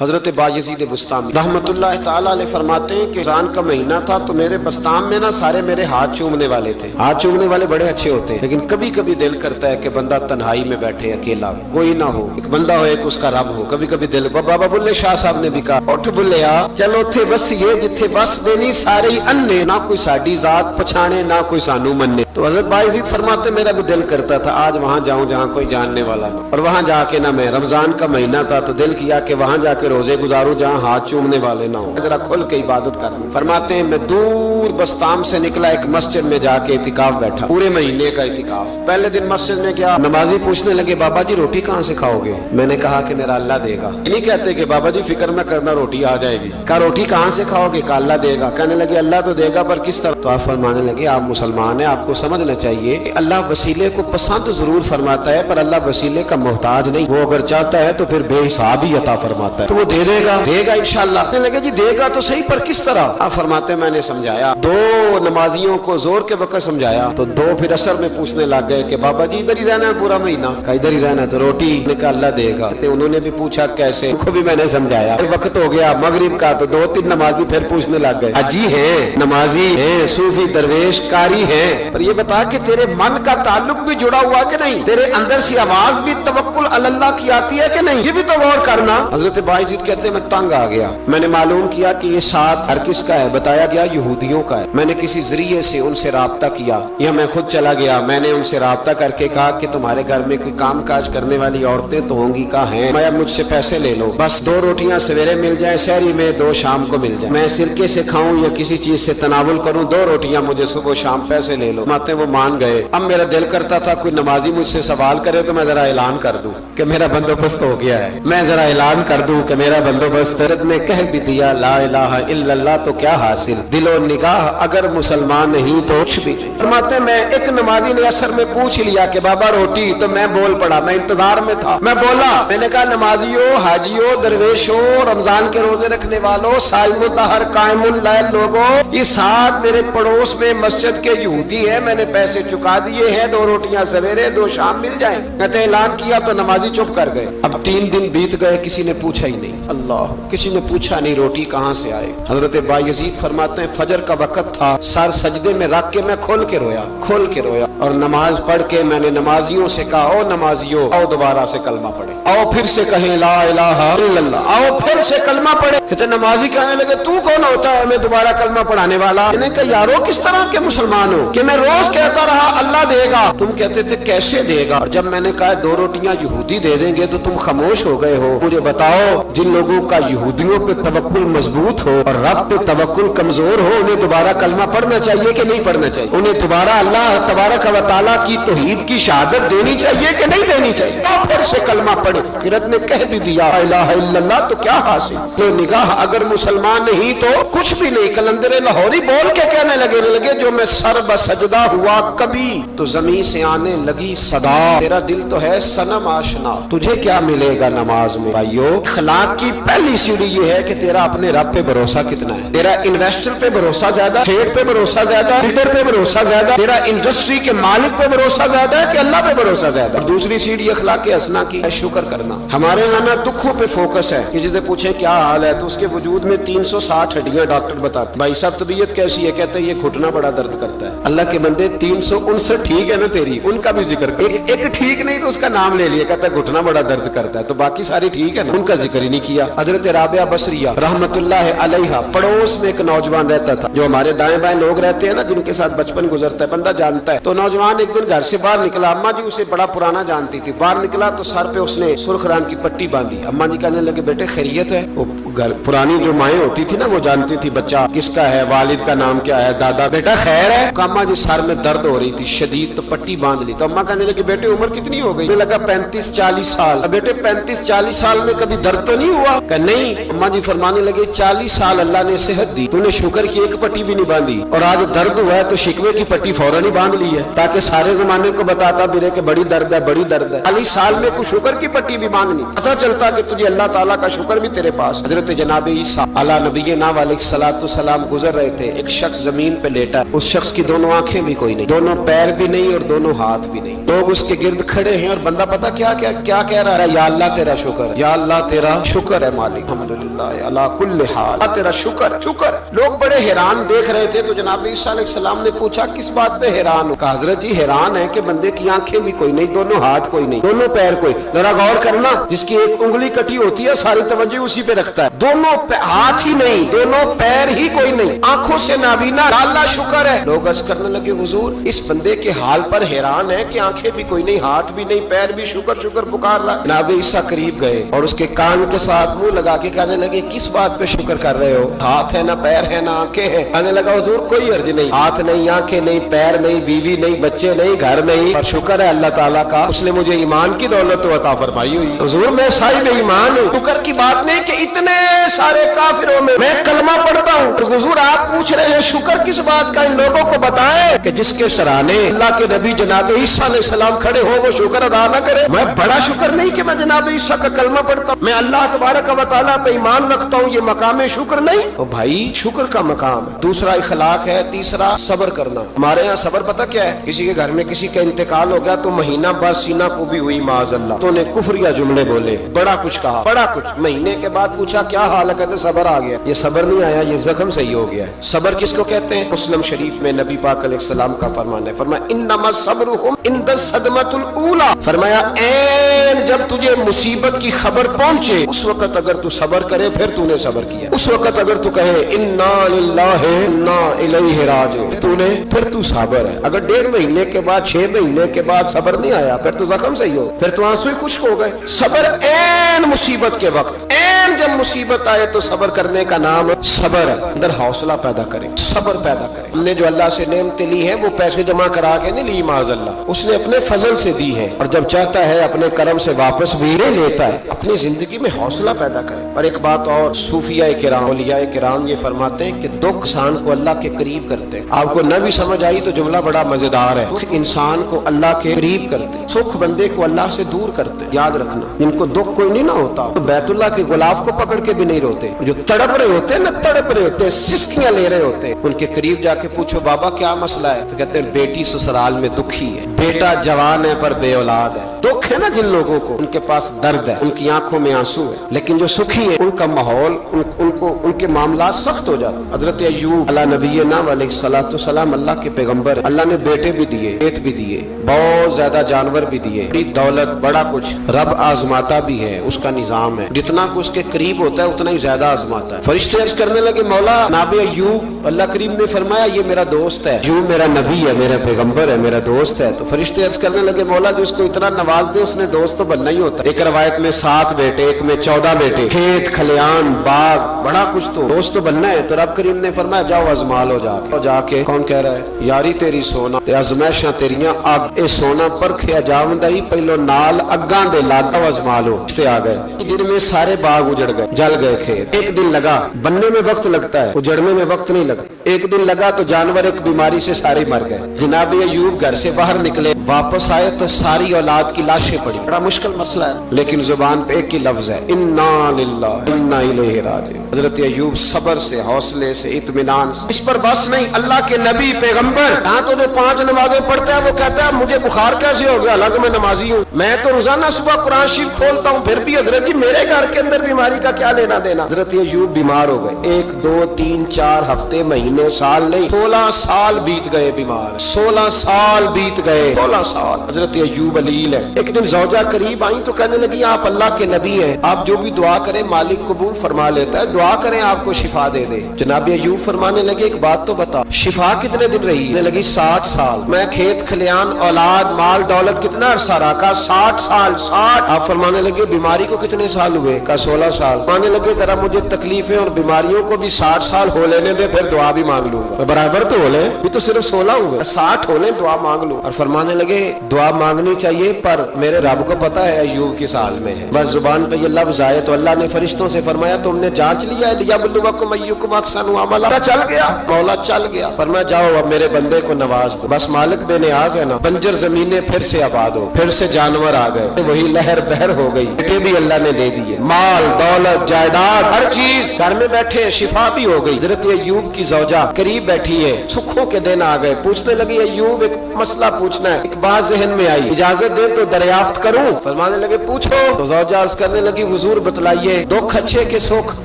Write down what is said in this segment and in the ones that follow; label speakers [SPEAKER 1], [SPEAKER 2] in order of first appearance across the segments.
[SPEAKER 1] حضرت بایزید بسطامی رحمتullah تعالیٰ علیہ فرماتے ہیں کہ رمضان کا مہینہ تھا تو میرے بسطام میں نا سارے میرے ہاتھ چومنے والے تھے. ہاتھ چومنے والے بڑے اچھے ہوتے ہیں، لیکن کبھی کبھی دل کرتا ہے کہ بندہ تنہائی میں بیٹھے اکیلا، کوئی نہ ہو، ایک بندہ ہو، ایک اس کا رب ہو. کبھی کبھی دل بابا بلے شاہ صاحب نے بھی کہا اٹھ بلیا چلو تھے بس یہ جتھے بس دینی سارے ہی انے، نہ کوئی ساڈی ذات پچھانے نہ کوئی سانو مننے. تو حضرت بایزید فرماتے میرا بھی دل کرتا تھا آج وہاں جاؤں جہاں کوئی جاننے والا نہ، اور وہاں جا کے نہ میں رمضان کا مہینہ تھا تو دل کیا کہ وہاں جا کے روزے گزاروں جہاں ہاتھ چومنے والے نہ ہوں، ذرا کھل کے عبادت کروں. فرماتے ہیں میں دور بسطام سے نکلا، ایک مسجد میں جا کے اعتکاف بیٹھا، پورے مہینے کا اعتکاف. پہلے دن مسجد میں گیا، نمازی پوچھنے لگے بابا جی روٹی کہاں سے کھاؤ گے؟ میں نے کہا کہ میرا اللہ دے گا. نہیں کہتے کہ بابا جی فکر نہ کرنا روٹی آ جائے گی. کہا روٹی کہاں سے کھاؤ گے؟ کہا اللہ دے گا. کہنے لگے اللہ تو دے گا پر کس طرح؟ تو آپ فرمانے لگے آپ مسلمان ہیں، آپ کو سمجھنا چاہیے کہ اللہ وسیلے کو پسند ضرور فرماتا ہے پر اللہ وسیلے کا محتاج نہیں. وہ اگر چاہتا ہے تو پھر بے حساب ہی عطا فرماتا ہے، تو وہ دے گا انشاءاللہ. کہنے لگے جی دے گا تو صحیح پر کس طرح؟ آپ فرماتے میں نے سمجھایا، دو نمازیوں کو زور کے وقت سمجھایا تو دو پھر اثر میں پوچھنے لگ گئے کہ بابا جی ادھر ہی رہنا ہے پورا مہینہ؟ کہا ادھر ہی رہنا ہے. تو روٹی نے کہا اللہ دے گا. انہوں نے بھی پوچھا کیسے؟ کو بھی میں نے سمجھایا. وقت ہو گیا مغرب کا تو دو تین نمازی پھر پوچھنے لگ گئے حجی ہے، نمازی ہے، صوفی درویش قاری ہے، پر یہ بتا کہ تیرے من کا تعلق بھی جڑا ہوا کہ نہیں؟ تیرے اندر سے آواز بھی توکل علی اللہ کی آتی ہے کہ نہیں؟ یہ بھی تو غور کرنا. حضرت باعزید کہتے ہیں میں تنگ آ گیا. میں نے معلوم کیا کہ یہ ساتھ ہر کس کا ہے؟ بتایا گیا یہودیوں کا ہے. میں نے کسی ذریعے سے ان سے رابطہ کیا یا میں خود چلا گیا. میں نے ان سے رابطہ کر کے کہا کہ تمہارے گھر میں کوئی کام کاج کرنے والی عورتیں تو ہوں گی؟ کہاں ہیں. میں مجھ سے پیسے لے لو، بس 2 روٹیاں سویرے مل جائے سحری میں، 2 شام کو مل جائے. میں سرکے سے کھاؤں یا کسی چیز سے تناول کروں، 2 روٹیاں مجھے صبح شام پیسے لے لو. ماتے وہ مان گئے. اب میرا دل کرتا تھا کوئی نمازی مجھ سے سوال کرے تو میں ذرا اعلان کر دوں کہ میرا بندوبست ہو گیا ہے. میں ذرا اعلان کر دوں کہ میرا بندوبست. حضرت نے کہہ بھی دیا لا الہ الا اللہ تو کیا حاصل؟ دل و نگاہ اگر مسلمان نہیں تو کچھ بھی. فرماتے میں ایک نمازی نے اثر میں پوچھ لیا کہ بابا روٹی، تو میں بول پڑا. میں انتظار میں تھا، میں بولا. میں نے کہا نمازیوں، حاجیوں، درویشوں، رمضان کے روزے رکھنے والوں، صائم الدہر قائم اللیل لوگوں، یہ ساتھ میرے پڑوس میں مسجد کے یہودی ہیں، میں نے پیسے چکا دیے ہیں، 2 روٹیاں سویرے 2 شام مل جائیں. میں نے اعلان کیا تو نمازی چپ کر گئے. اب 3 دن بیت گئے، کسی نے پوچھا ہی نہیں. اللہ، کسی نے پوچھا نہیں روٹی کہاں سے آئے. حضرت بایزید فرماتے ہیں فجر کا وقت تھا، سر سجدے میں رکھ کے میں کھول کے رویا اور نماز پڑھ کے میں نے نمازیوں سے کہا او نمازیوں آؤ دوبارہ سے کلمہ پڑھے، آؤ پھر سے کہیں لا الہ الا اللہ، آؤ پھر سے کلمہ پڑھے. کہتے نمازی کہنے لگے تو کون ہوتا ہے ہمیں دوبارہ کلمہ پڑھانے والا؟ میں نے کہا یارو کس طرح کے مسلمان ہو کہ میں روز کہتا رہا اللہ دے گا، تم کہتے تھے کیسے دے گا؟ اور جب میں نے کہا 2 روٹیاں یہودی دے دیں گے تو تم خاموش ہو گئے ہو. مجھے بتاؤ جن لوگوں کا یہودیوں پہ توکل مضبوط ہو اور رب پہ توکل کمزور ہو، انہیں دوبارہ کلمہ پڑھنا چاہیے کہ نہیں پڑھنا چاہیے؟ انہیں دوبارہ اللہ تبارک و تعالیٰ کی توحید کی شہادت دینی چاہیے کہ نہیں دینی چاہیے؟ اور پھر سے کلمہ پڑھے. قرت نے کہہ بھی دیا لا الہ الا اللہ تو کیا حاصل؟ تو نگاہ اگر مسلمان نہیں تو کچھ بھی نہیں. کلندر لاہوری بول کے کہنے لگے جو میں سر بسجدہ ہوا کبھی تو زمین سے آنے لگی صدا، تیرا دل تو ہے صنم آشنا، تجھے کیا ملے گا نماز میں؟ بھائیو اخلاق کی پہلی سیڑھی یہ ہے کہ تیرا اپنے رب پہ بھروسہ کتنا ہے. تیرا انویسٹر پہ بھروسہ زیادہ، ٹریڈ پہ بھروسہ زیادہ، لیڈر پہ بھروسہ زیادہ، تیرا انڈسٹری کے مالک پہ بھروسہ زیادہ ہے کہ اللہ پہ بھروسہ زیادہ؟ اور دوسری سیڑھی اخلاق حسنہ کی ہے شکر کرنا. ہمارے یہاں نا دکھوں پہ فوکس ہے کہ جسے پوچھے کیا حال ہے تو اس کے وجود میں 360 ہڈیاں ڈاکٹر بتاتے بھائی صاحب طبیعت کیسی ہے؟ کہتے ہیں یہ گھٹنا بڑا درد کرتا ہے. اللہ کے بندے 359 ٹھیک ہے نا تیری، ان کا بھی ذکر کر. ایک ٹھیک نہیں تو اس کا نام لے لیا، کہتا ہے گھٹنا بڑا درد کرتا ہے، تو باقی ساری ٹھیک ہے نا، ان کا ذکر ہی نہیں کیا. حضرت رابعہ بصریہ رحمت اللہ علیہا پڑوس میں ایک نوجوان رہتا تھا. جو ہمارے دائیں بائیں لوگ رہتے ہیں نا جن کے ساتھ بچپن گزرتا ہے بندہ جانتا ہے. تو نوجوان ایک دن گھر سے باہر نکلا، اماں جی اسے بڑا پرانا جانتی تھی. باہر نکلا تو سر پہ اس نے سرخ رنگ کی پٹی باندھی. اماں جی کہنے لگے بیٹے خیریت ہے؟ وہ گھر پرانی جو مائیں ہوتی تھی نا وہ جانتی تھی بچہ کس کا ہے، والد کا نام کیا ہے، دادا. بیٹا خیر ہے؟ اماں جی سر میں درد ہو رہی تھی شدید، تو پٹی باندھ لی. تو اماں کہنے لگی بیٹے عمر کتنی ہو گئی؟ میں لگا 35-40 سال. بیٹے 35-40 سال میں کبھی درد تو نہیں ہوا؟ کہ نہیں. اماں جی فرمانے لگے 40 سال اللہ نے صحت دی، تو نے شکر کی ایک پٹی بھی نہیں باندھی، اور آج درد ہوا ہے تو شکوے کی پٹی فوراً ہی باندھ لی ہے تاکہ سارے زمانے کو بتاتا پھرے کہ بڑی درد ہے بڑی درد ہے. 40 سال میں کوئی شکر کی پٹی بھی باندھنی، پتہ چلتا کہ تجھے اللہ تعالیٰ کا شکر بھی تیرے پاس. حضرت جناب عیسیٰ علی نبینا علیہ السلام گزر رہے تھے. ایک شخص زمین پہ لیٹا، اس شخص کی دونوں آنکھیں بھی کوئی نہیں، دونوں پیر بھی نہیں اور دونوں ہاتھ بھی نہیں. لوگ اس کے گرد کھڑے ہیں اور بندہ پتہ کیا کہہ رہا ہے؟ یا اللہ تیرا شکر، یا اللہ تیرا शुक्र है मालिक, अल्हम्दुलिल्लाह अला कुल्ल हाल, तेरा शुक्र शुक्र। लोग बड़े हैरान देख रहे थे तो जनाब ईसा अलैहिस्सलाम ने पूछा किस बात पे हैरान हो? कहा हजरत जी हैरान है कि बंदे की आंखें भी कोई नहीं, दोनों हाथ कोई नहीं, दोनों पैर कोई। जरा गौर करना, जिसकी एक उंगली कटी होती है सारी तवज्जो उसी पे रखता है, दोनों हाथ ही नहीं, दोनों पैर ही कोई नहीं, आंखों से नाबीना, अल्लाह शुक्र है। लोग अर्ज करने लगे हुजूर इस बंदे के हाल पर हैरान है कि आंखें भी कोई नहीं, हाथ भी नहीं, पैर भी, शुक्र शुक्र पुकार रहा। जनाब ईसा करीब गए और उसके कान के साथ मुंह लगा के कहने लगे किस बात पे शुक्र कर रहे हो? हाथ है ना, पैर है ना, आंखें हैं। कहने लगा हुजूर कोई अर्ज नहीं, हाथ नहीं, आंखें नहीं, पैर नहीं, बीवी नहीं, बच्चे नहीं, घर नहीं, पर शुक्र है अल्लाह ताला का, उसने मुझे ईमान की दौलत तो अता फरमाई हुई। हुजूर मैं साहिब ईमान हूँ। शुक्र की बात नहीं कि इतने सारे काफिरों में मैं कलमा पढ़ता हूँ। हुजूर आप पूछ रहे हैं शुक्र किस बात का? इन लोगों को बताएं कि जिसके सराहने अल्लाह के नबी जनाब ईसा अलैहिस्सलाम खड़े हो वो शुक्र अदा न करे। मैं बड़ा शुक्र नहीं कि मैं जनाब ईसा का कलमा पढ़ता हूँ, मैं अल्लाह तबारक व तआला पे ईमान रखता हूँ, ये मकाम शुक्र नहीं। तो भाई शुक्र का मकाम है, दूसरा इखलाक है, तीसरा सब्र करना। हमारे यहाँ सब्र पता क्या है? किसी के घर में किसी का इंतकाल हो गया तो महीना बाद सीना को भी हुई माज़अल्लाह, तो ने कुफरिया जुमले बोले, बड़ा कुछ कहा, बड़ा कुछ। महीने के बाद पूछा क्या हाल है? कहते सब्र आ गया। ये सब्र नहीं आया, ये जख्म सही हो गया है। सब्र किसको कहते हैं? मुस्लिम शरीफ में नबी पाक अलैहिस्सलाम का फरमान है, फरमाया इन्नमा सब्रुहुम इंद सदमतुल ऊला, फरमाया ऐन जब तुझे मुसीबत की खबर पहुंचे उस वक्त अगर तू सब्र करे फिर तूने सब्र किया। उस वक्त अगर तू कहे इन्ना लिल्लाहि इन्ना इलैहि राजिऊन तूने, फिर तू सब्र है। अगर 1.5 महीने के बाद 6 महीने के बाद सब्र नहीं आया फिर तो जख्म सही हो, फिर तो आंसू ही खुश्क हो गए। सब्र ऐन मुसीबत के वक्त, ऐन जब मुसीबत आए तो सब्र करने का नाम सब्र है। अंदर हौसला पैदा करें, सब्र पैदा करें। हमने जो अल्लाह से नेमतें ली है वो पैसे जमा करा के नहीं ली माज़अल्लाह, उसने अपने फजल से दी है और जब चाहता है अपने करम से वापस भी लेता है। अपनी जिंदगी में हौसला पैदा करें। और एक बात और, सूफिया किराम, औलिया किराम ये फरमाते हैं कि दुख इंसान को अल्लाह के करीब करते हैं। आपको न भी समझ आई तो जुमला बड़ा मजेदार है। दुख इंसान को अल्लाह के करीब करते हैं, सुख बंदे को अल्लाह से दूर करते हैं। याद रखना, जिनको दुख कोई नहीं ना होता तो बैतुल्लाह के गुलाब को पकड़ के भी नहीं रोते। जो तड़प रहे होते हैं ना, तड़प रहे होते हैं, सिसकियां ले रहे होते हैं, उनके करीब जाके पूछो बाबा क्या मसला है, तो कहते हैं बेटी ससुराल में दुखी है, बेटा जवान है पर बे औलाद है। दुख है ना जिन लोगों को, उनके पास दर्द है, उनकी आंखों में आंसू है, लेकिन जो सुखी है उनका माहौल, उनको उनके मामला सख्त हो जाते। हजरत अय्यूब अला नबीना अलैहिस्सलाम अल्लाह के पैगंबर, अल्लाह ने बेटे भी दिए, खेत भी दिए, बहुत ज्यादा जानवर भी दिए, बड़ी दौलत, बड़ा कुछ। रब आजमाता भी है, उसका निजाम है, जितना को उसके करीब होता है उतना ही ज्यादा आजमाता है। फरिश्ते अर्ज करने लगे मौला जनाब अय्यूब, अल्लाह करीम ने फरमाया ये मेरा दोस्त है, अय्यूब मेरा नबी है, मेरा पैगंबर है, मेरा दोस्त है। तो फरिश्ते अर्ज करने लगे मौला जो उसको इतना नवाज दे उसने दोस्त तो बनना ही होता है। एक रवायत में 7 बेटे, एक में 14 बेटे, खेत खलियान बाग, बड़ा कुछ, तो दोस्त तो बनना है। तो रब करीम ने फरमाया जाओ आजमा लो जाके। और जाके कौन कह रहा है यारी तेरी सोना ते आजमाइशां तेरियां अग, ए सोना परखिया जावंदा ही पहलो नाल अग्गां दे लागा आजमा लो। ते आ गए, दिन में सारे बाग उजड़ गए, जल गए खेत। एक दिन लगा, बनने में वक्त लगता है, उजड़ने में वक्त नहीं लगता। एक दिन लगा तो जानवर एक बीमारी से सारे मर गए। जनाब अय्यूब घर से बाहर निकले, वापस आए तो सारी औलाद की लाशें पड़ी। बड़ा मुश्किल मसला है, लेकिन जुबान पे एक ही लफ्ज है इन्ना लिल्लाहि इन्ना इलैहि राजिऊन। हजरत अय्यूब सब्र से, हौसले से, इत्मीनान से। इस पर बस नहीं, अल्लाह के नबी पैगंबर यहाँ तो जो 5 नमाजें पढ़ता है वो कहता है मुझे बुखार कैसे हो गया, हालांकि मैं नमाजी हूँ, मैं तो रोजाना सुबह कुरान शरीफ खोलता हूँ, फिर भी हजरत जी मेरे घर के अंदर बीमारी का क्या लेना देना। हजरत अय्यूब बीमार हो गए, 1 2 3 4 हफ्ते, महीने, साल नहीं, 16 साल बीत गए बीमार, 16 साल बीत गए, 16 साल। हजरत अय्यूब अलील है। एक दिन ज़ौजा करीब आई तो कहने लगी आप अल्लाह के नबी हैं, आप जो भी दुआ करें मालिक कबूल फरमा लेता है, दुआ करें आपको शिफा दे दे। जनाब अय्यूब फरमाने लगे एक बात तो बता, शिफा कितने दिन रही? कहने लगी 60 साल। मैं खेत खलियान औलाद माल दौलत कितना अरसा रहा? का 60 साल। 60। आप फरमाने लगे बीमारी को कितने साल हुए? का 16 साल। माने लगे जरा मुझे तकलीफें और बीमारियों को भी 60 साल हो लेने दे, फिर दुआ भी मांग लूंगा। बराबर तो हो ले, भी तो सिर्फ 16 हुए, 60 हो ले दुआ मांग लूं। और फरमाने लगे दुआ मांगनी चाहिए पर मेरे रब को पता है अय्यूब किस हाल में है, बस जुबान पे ये लफ्ज आए तो अल्लाह ने फरिश्तों से फरमाया तुमने जांच लिया लियबलुवकुम अय्युकुम अहसनु अमला। पता चल गया, मौला चल गया। फरमाया जाओ अब मेरे बंदे को नवाज दो। बस मालिक बेनियाज है ना। बंजर जमीनें फिर से आबाद हो, फिर से जानवर आ गए, वही लहर बहर हो गई। बेटे भी अल्लाह ने दे दिए, माल दौलत जायदाद हर चीज, घर में बैठे शिफा भी हो गई। हजरत अय्यूब की ज़ौजा करीब बैठी है, सुखों के दिन आ गए। पूछने लगी अय्यूब एक मसला पूछना है। एक बात जहन में आई, इजाजत दे तो दरियाफ्त करूं? फरमाने लगे पूछो। तो ज़ौजा अर्ज करने लगी हुजूर बतलाइए, दुख अच्छे के सुख,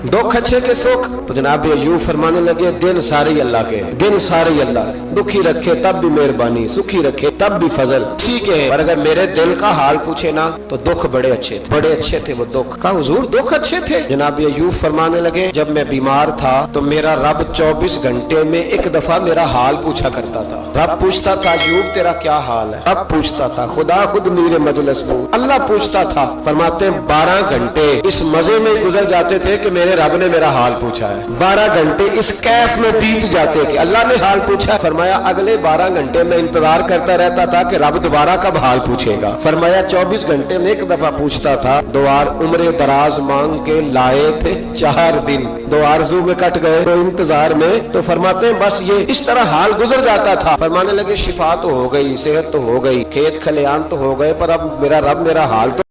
[SPEAKER 1] दुख अच्छे के सुख। तो जनाब अय्यूब फरमाने लगे दिन सारे अल्लाह के, दिन सारे अल्लाह, दुखी रखे तब भी मेहरबानी, सुखी रखे तब भी फजल उसी के है। पर अगर मेरे दिल का हाल पूछे ना तो दुख बड़े अच्छे थे, बड़े अच्छे थे वो दुख। कहा हुजूर दुख अच्छे थे? जनाब अय्यूब फरमाने लगे जब मैं बीमार था तो मेरा रब 24 घंटे में एक दफा मेरा हाल पूछा करता था। रब पूछता था अय्यूब तेरा क्या हाल है? रब पूछता था, खुदा खुद मीरे मजलिस में अल्लाह पूछता था। फरमाते 12 घंटे इस मजे में गुजर जाते थे कि मेरे रब ने मेरा हाल पूछा है। 12 घंटे इस कैफ में बीत जाते कि अल्लाह ने हाल पूछा। फरमाया अगले 12 घंटे में इंतजार करता रहता था कि रब दोबारा कब हाल पूछेगा। फरमाया 24 घंटे में एक दफा पूछता था। दो उम्र दराज मांग के लाए थे 4 दिन, 2 आरज़ू में कट गए तो इंतजार में। तो फरमाते हैं बस ये इस तरह हाल गुजर जाता था। फरमाने लगे शिफा तो हो गई, सेहत तो हो गई, खेत खलियान तो हो गए, पर अब मेरा रब मेरा हाल तो